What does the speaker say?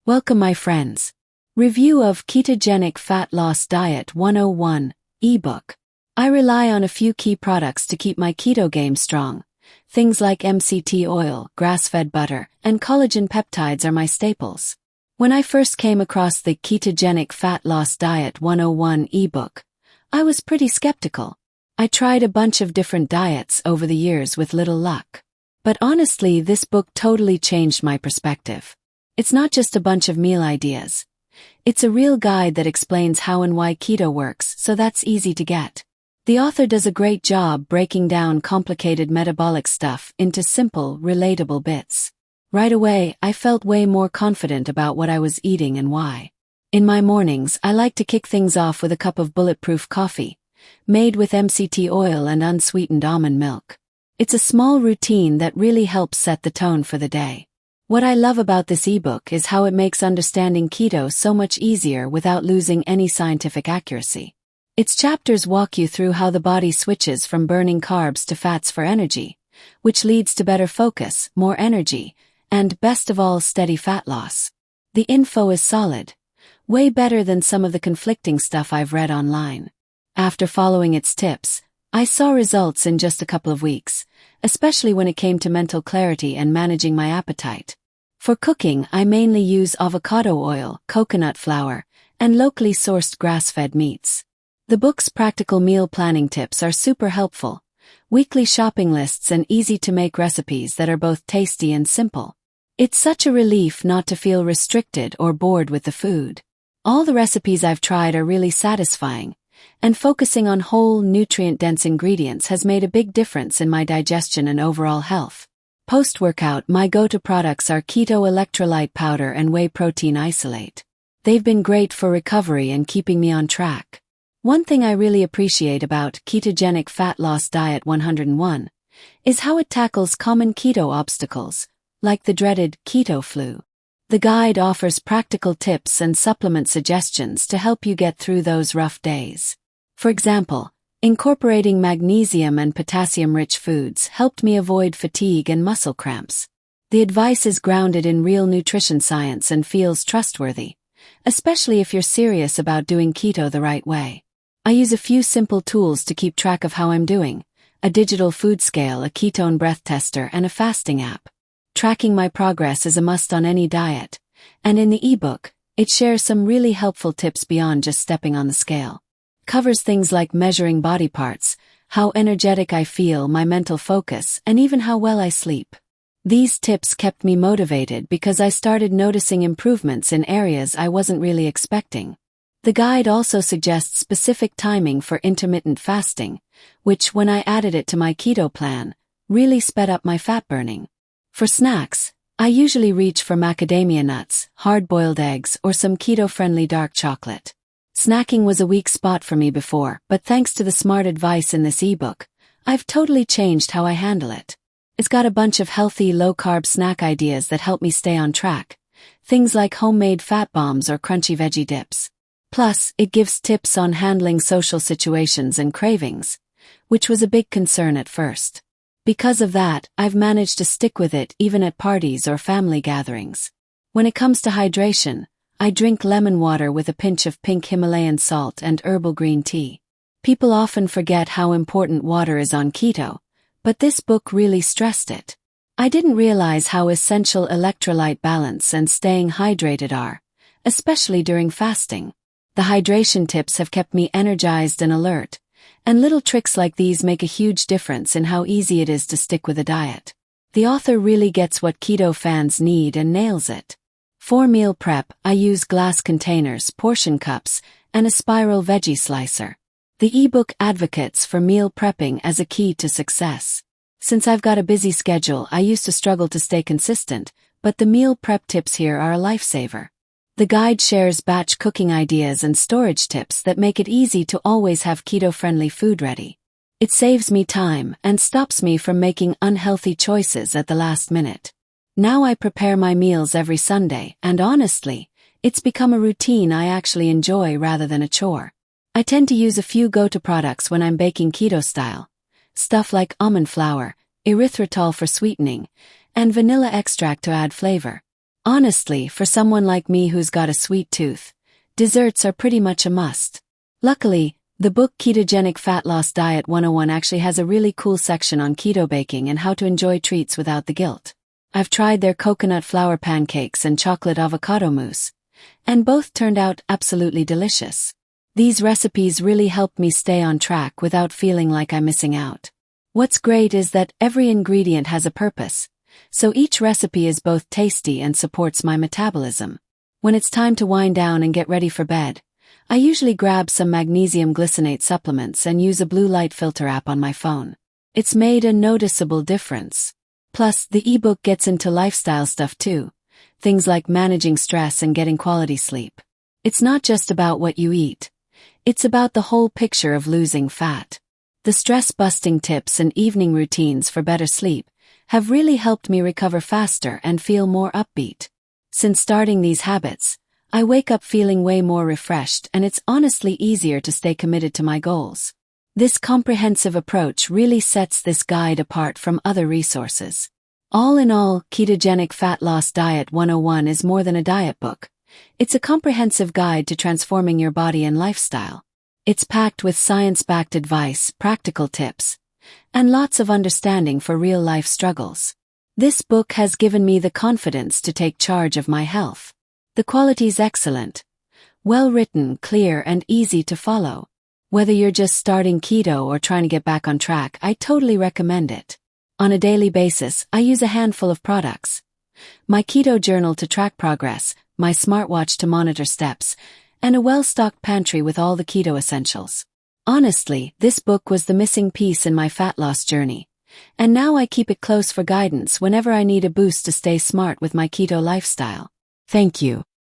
Welcome, my friends. Review of Ketogenic Fat Loss Diet 101, ebook. I rely on a few key products to keep my keto game strong. Things like MCT oil, grass-fed butter, and collagen peptides are my staples. When I first came across the Ketogenic Fat Loss Diet 101 ebook, I was pretty skeptical. I tried a bunch of different diets over the years with little luck. But honestly, this book totally changed my perspective. It's not just a bunch of meal ideas. It's a real guide that explains how and why keto works, so that's easy to get. The author does a great job breaking down complicated metabolic stuff into simple, relatable bits. Right away, I felt way more confident about what I was eating and why. In my mornings, I like to kick things off with a cup of bulletproof coffee, made with MCT oil and unsweetened almond milk. It's a small routine that really helps set the tone for the day. What I love about this ebook is how it makes understanding keto so much easier without losing any scientific accuracy. Its chapters walk you through how the body switches from burning carbs to fats for energy, which leads to better focus, more energy, and, best of all, steady fat loss. The info is solid, way better than some of the conflicting stuff I've read online. After following its tips, I saw results in just a couple of weeks, especially when it came to mental clarity and managing my appetite. For cooking, I mainly use avocado oil, coconut flour, and locally sourced grass-fed meats. The book's practical meal planning tips are super helpful. Weekly shopping lists and easy-to-make recipes that are both tasty and simple. It's such a relief not to feel restricted or bored with the food. All the recipes I've tried are really satisfying, and focusing on whole, nutrient-dense ingredients has made a big difference in my digestion and overall health. Post-workout, my go-to products are keto electrolyte powder and whey protein isolate. They've been great for recovery and keeping me on track. One thing I really appreciate about Ketogenic Fat Loss Diet 101 is how it tackles common keto obstacles, like the dreaded keto flu. The guide offers practical tips and supplement suggestions to help you get through those rough days. For example, incorporating magnesium and potassium-rich foods helped me avoid fatigue and muscle cramps. The advice is grounded in real nutrition science and feels trustworthy, especially if you're serious about doing keto the right way. I use a few simple tools to keep track of how I'm doing: a digital food scale, a ketone breath tester, and a fasting app. Tracking my progress is a must on any diet, and in the ebook, it shares some really helpful tips beyond just stepping on the scale. Covers things like measuring body parts, how energetic I feel, my mental focus, and even how well I sleep. These tips kept me motivated because I started noticing improvements in areas I wasn't really expecting. The guide also suggests specific timing for intermittent fasting, which, when I added it to my keto plan, really sped up my fat burning. For snacks, I usually reach for macadamia nuts, hard-boiled eggs, or some keto-friendly dark chocolate. Snacking was a weak spot for me before, but thanks to the smart advice in this ebook, I've totally changed how I handle it. It's got a bunch of healthy, low-carb snack ideas that help me stay on track, things like homemade fat bombs or crunchy veggie dips. Plus, it gives tips on handling social situations and cravings, which was a big concern at first. Because of that, I've managed to stick with it even at parties or family gatherings. When it comes to hydration, I drink lemon water with a pinch of pink Himalayan salt and herbal green tea. People often forget how important water is on keto, but this book really stressed it. I didn't realize how essential electrolyte balance and staying hydrated are, especially during fasting. The hydration tips have kept me energized and alert, and little tricks like these make a huge difference in how easy it is to stick with a diet. The author really gets what keto fans need and nails it. For meal prep, I use glass containers, portion cups, and a spiral veggie slicer. The ebook advocates for meal prepping as a key to success. Since I've got a busy schedule, I used to struggle to stay consistent, but the meal prep tips here are a lifesaver. The guide shares batch cooking ideas and storage tips that make it easy to always have keto-friendly food ready. It saves me time and stops me from making unhealthy choices at the last minute. Now I prepare my meals every Sunday, and honestly, it's become a routine I actually enjoy rather than a chore. I tend to use a few go-to products when I'm baking keto style. Stuff like almond flour, erythritol for sweetening, and vanilla extract to add flavor. Honestly, for someone like me who's got a sweet tooth, desserts are pretty much a must. Luckily, the book Ketogenic Fat Loss Diet 101 actually has a really cool section on keto baking and how to enjoy treats without the guilt. I've tried their coconut flour pancakes and chocolate avocado mousse, and both turned out absolutely delicious. These recipes really help me stay on track without feeling like I'm missing out. What's great is that every ingredient has a purpose, so each recipe is both tasty and supports my metabolism. When it's time to wind down and get ready for bed, I usually grab some magnesium glycinate supplements and use a blue light filter app on my phone. It's made a noticeable difference. Plus, the ebook gets into lifestyle stuff too, things like managing stress and getting quality sleep. It's not just about what you eat. It's about the whole picture of losing fat. The stress-busting tips and evening routines for better sleep have really helped me recover faster and feel more upbeat. Since starting these habits, I wake up feeling way more refreshed, and it's honestly easier to stay committed to my goals. This comprehensive approach really sets this guide apart from other resources. All in all, Ketogenic Fat Loss Diet 101 is more than a diet book. It's a comprehensive guide to transforming your body and lifestyle. It's packed with science-backed advice, practical tips, and lots of understanding for real-life struggles. This book has given me the confidence to take charge of my health. The quality's excellent, well-written, clear, and easy to follow. Whether you're just starting keto or trying to get back on track, I totally recommend it. On a daily basis, I use a handful of products. My keto journal to track progress, my smartwatch to monitor steps, and a well-stocked pantry with all the keto essentials. Honestly, this book was the missing piece in my fat loss journey, and now I keep it close for guidance whenever I need a boost to stay smart with my keto lifestyle. Thank you.